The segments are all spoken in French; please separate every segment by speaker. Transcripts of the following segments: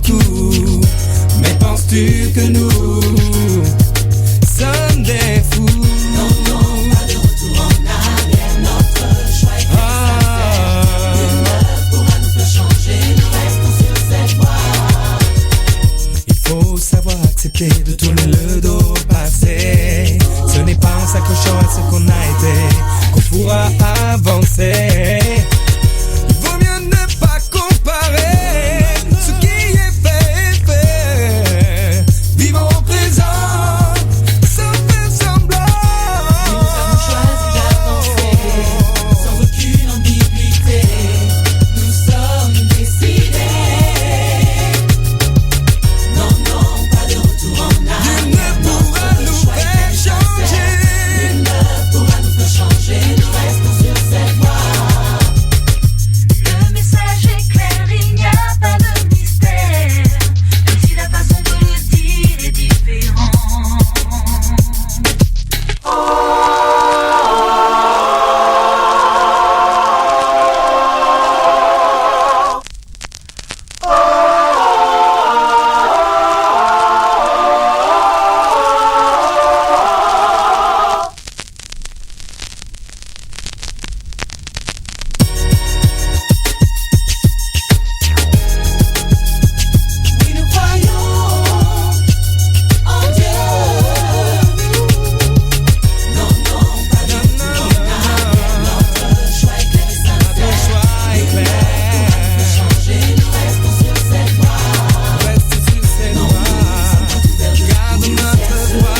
Speaker 1: tout. Mais penses-tu que nous sommes des fous?
Speaker 2: Non, non, pas de retour en arrière. Notre choix est sincère. Nul ne pourra nous faire changer. Nous restons sur cette voie.
Speaker 1: Il faut savoir accepter de tourner le dos au passé. Ce n'est pas en s'accrochant à ce qu'on a été qu'on pourra avancer. Il vaut mieux ne pas comparer. Ce qui est fait est fait. Vivons au présent sans faire semblant.
Speaker 2: Nous avons choisi d'avancer sans aucune ambiguïté. Nous sommes décidés. Non, non, pas de retour en arrière.
Speaker 1: Nul ne pourra nous faire changer.
Speaker 2: Nul ne pourra nous faire changer. Nous restons sur cette voie.
Speaker 3: Le message est clair, il n'y a pas de mystère. Même si la façon de le dire est différente.
Speaker 2: Oui, nous croyons en Dieu. Non, non, pas de retour en arrière. Notre choix est clair et sincère. Nul ne pourra nous changer. Nous restons sur cette voie.
Speaker 1: Reste sur cette
Speaker 2: Non,
Speaker 1: voie.
Speaker 2: nous ne sommes pas couverts de
Speaker 1: Garde notre foi.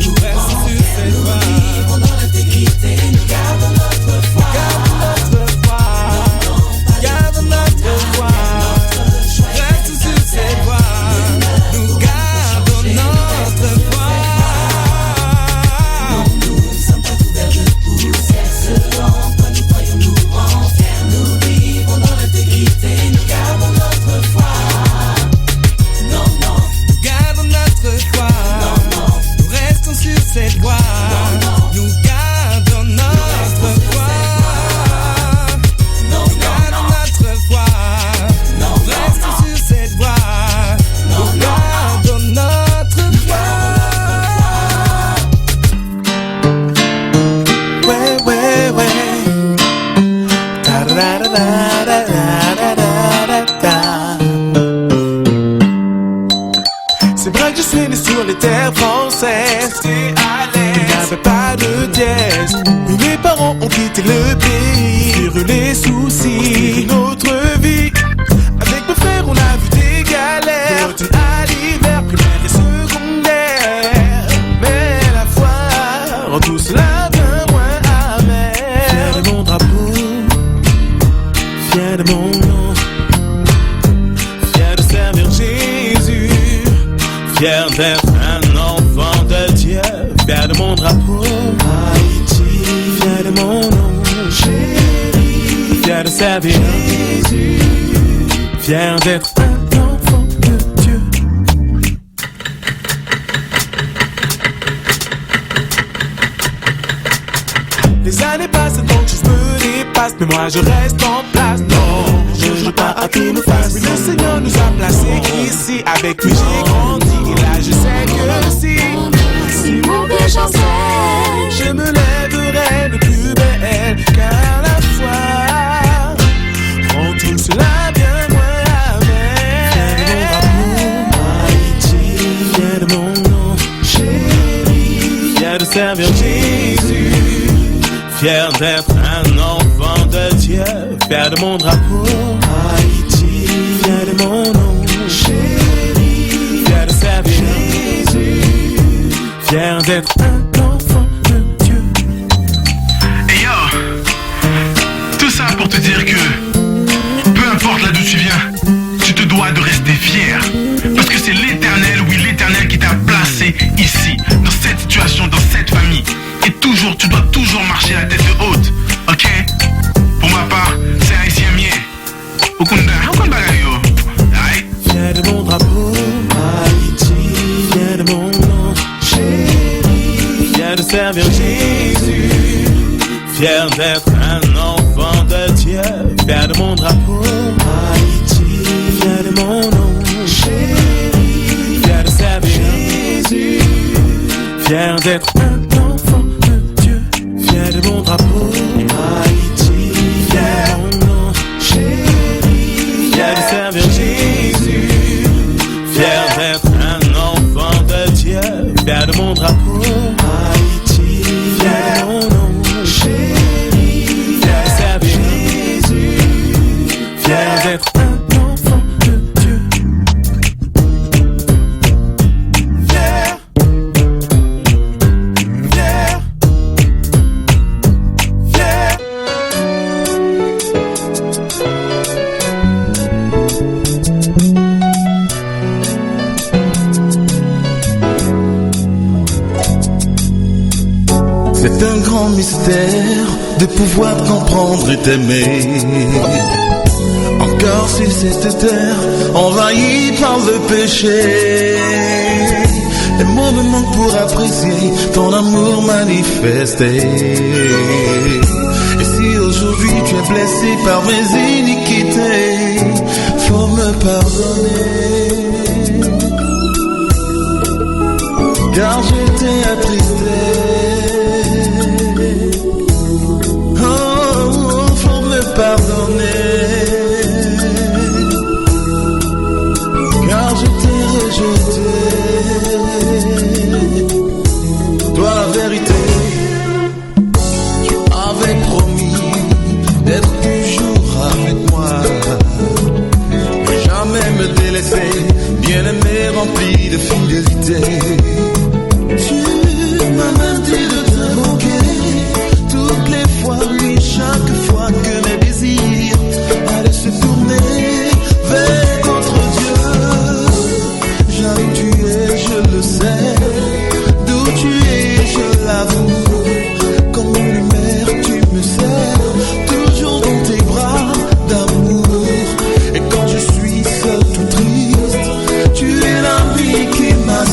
Speaker 2: Nous
Speaker 1: Reste sur cette voie.
Speaker 2: vivons dans l'intégrité. Nous gardons notre foi.
Speaker 1: Garde notre foi. Garde notre foi. Reste sur cette voie. Nous gardons notre foi.
Speaker 2: Non, nous ne sommes pas couverts de poussière. Ce en quoi nous croyons nous rend fiers. Nous vivons dans l'intégrité. Nous gardons notre foi. Non, non,
Speaker 1: Gardons notre foi. Nous restons sur cette voie. Nous gardons notre foi.
Speaker 2: non,
Speaker 1: Nous gardons notre foi. Restons sur cette voie. Nous gardons notre foi. Ouais, ouais, ouais. Ta-da-da-da-da-da-da-da-da. C'est vrai que je suis né sur les terres françaises. Il n'y avait pas de dièse. Oui, mes parents ont quitté le pays. Sur les soucis, notre vie. Avec mes frères, on a vu des galères. D'automne à l'hiver, primaire et secondaire. Mais la foi rend tout cela bien moins amer. Fier de mon drapeau, fier de mon nom, fier de servir Jésus, fier d'être un enfant de Dieu, fier de mon drapeau, Haïti, fier de mon nom, chéri, fier de servir Jésus, fier d'être un enfant de Dieu. Les années passent donc je me dépasse, mais moi je reste en place. Non, je joue pas à qui nous fasse. Oui, le Seigneur nous a placés ici. Avec lui j'ai grandi et là je sais que si
Speaker 3: mauvais j'en sais.
Speaker 1: je me lèverai de plus belle, car la foi rend tout cela bien moins amer. Haïti, fier de mon nom, chéri, fier de servir Jésus, fier d'être un enfant de Dieu, fier de mon drapeau, Haïti, fier de mon nom, chéri, fier de servir Jésus, fier d'être un enfant de Dieu.
Speaker 4: Et yo, tout ça pour te dire que peu importe là d'où tu viens, tu te dois de rester fier. Parce que c'est l'Éternel, oui l'Éternel qui t'a placé ici, dans cette situation, dans cette famille. Et toujours, tu dois toujours marcher la tête haute, ok? Pour ma part, c'est haïtien mien. Okunda, okunda yo. Aïe.
Speaker 1: Fier de mon drapeau, Haïti, fier de mon nom, chéri, fier de servir Jésus, fier d'être un enfant de Dieu, fier de mon drapeau, Haïti, fier de mon nom, d'être un enfant de Dieu, fier de mon drapeau. Haïti, fier, mon nom, chéri, fier de servir Jésus, fier d'être un enfant de Dieu, fier de mon drapeau. Haïti, fier, mon nom, chéri, fier de servir Jésus, fier d'être un enfant de Dieu.
Speaker 5: C'est un grand mystère de pouvoir comprendre et t'aimer. Encore sur cette terre envahie par le péché, les mots me manquent pour apprécier ton amour manifesté. Et si aujourd'hui tu es blessé par mes iniquités, faut me pardonner, car j'étais attristé. Pardonner, car je t'ai rejeté. Toi la vérité, tu avais promis d'être toujours avec moi, et jamais me délaisser, bien-aimé rempli de fidélité. Tu m'as même dit de te moquer toutes les fois, oui, chaque fois que mes désirs allaient se tourner vers d'autres dieux. J'avoue tu es, je le sais, d'où tu es, je l'avoue. Comme une mère tu me sers, toujours dans tes bras d'amour. Et quand je suis seul tout triste, tu es l'ami qui m'a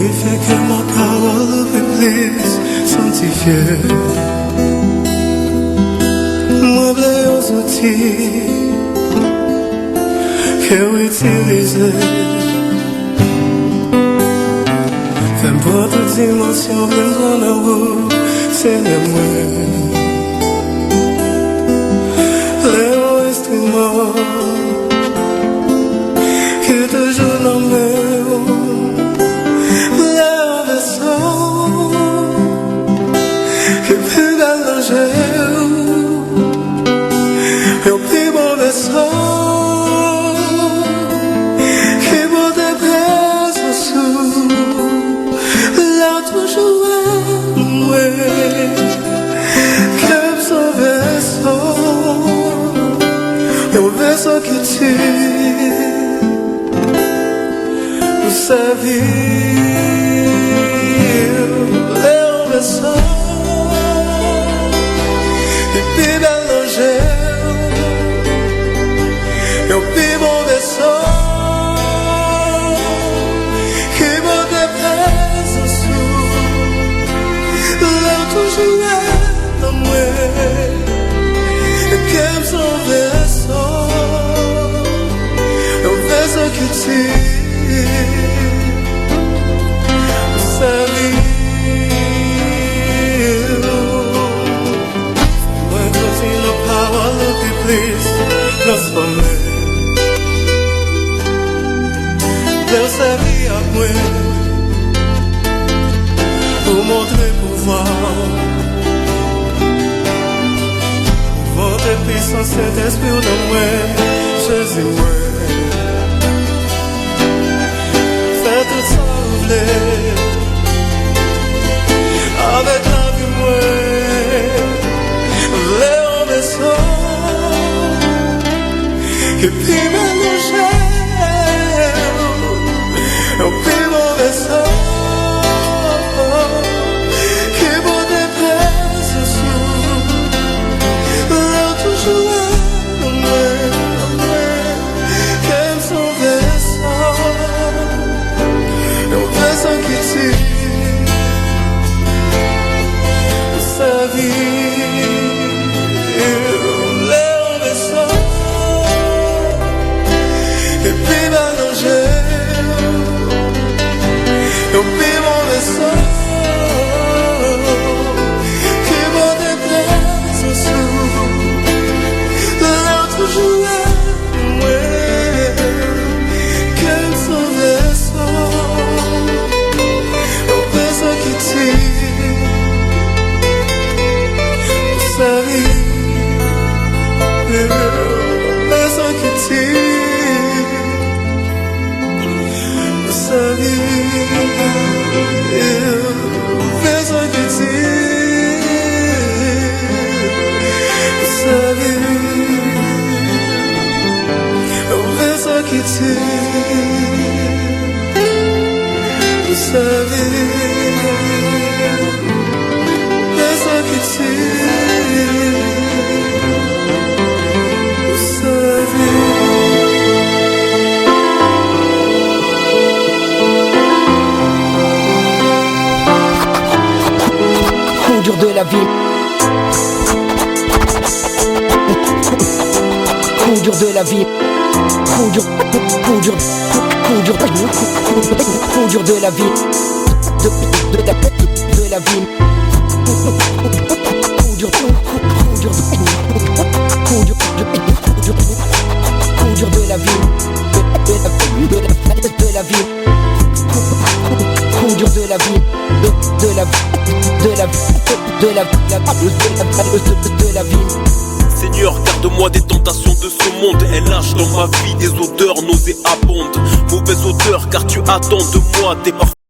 Speaker 1: fait que mon cœur le fait plus sanctifié. Moi, les outils que vous utilisez, fais pas toute dimension, besoin de vous, c'est le moi. Les instruments que toujours dans mes les vaisseaux que plus mélanger, et au plus beau vaisseau. Vaisseau que tu servir les vaisseaux et puis mélanger et puis mon vaisseau qui me déplace sous là toujours dans moi et comme son vaisseau que tu salis, moi je n'ai pas le plus transformé. Deus servir à moi pour montrer pouvoir, votre puissance Saint-Esprit dans moi, Jésus moi. Tout s'enlever avec la vie moi les vaisseaux et puis mélanger et puis mon vaisseau qui me déplace sous là toujours moi comme son vaisseau. Vaisseau que tu sa vie, les vaisseaux et puis mélanger, et puis mon vaisseau qui me déplace sous là toujours moi comme son vaisseau.
Speaker 6: Dur de la vie, coup dur de la vie, coup dur de la vie, de la vie, coup dur de la vie, de la vie, coup dur de la vie, de la vie.
Speaker 7: Seigneur, garde-moi des tentations de ce monde. Elle lâche dans ma vie des odeurs nauséabondes. Mauvaise odeur car tu attends de moi des parfums.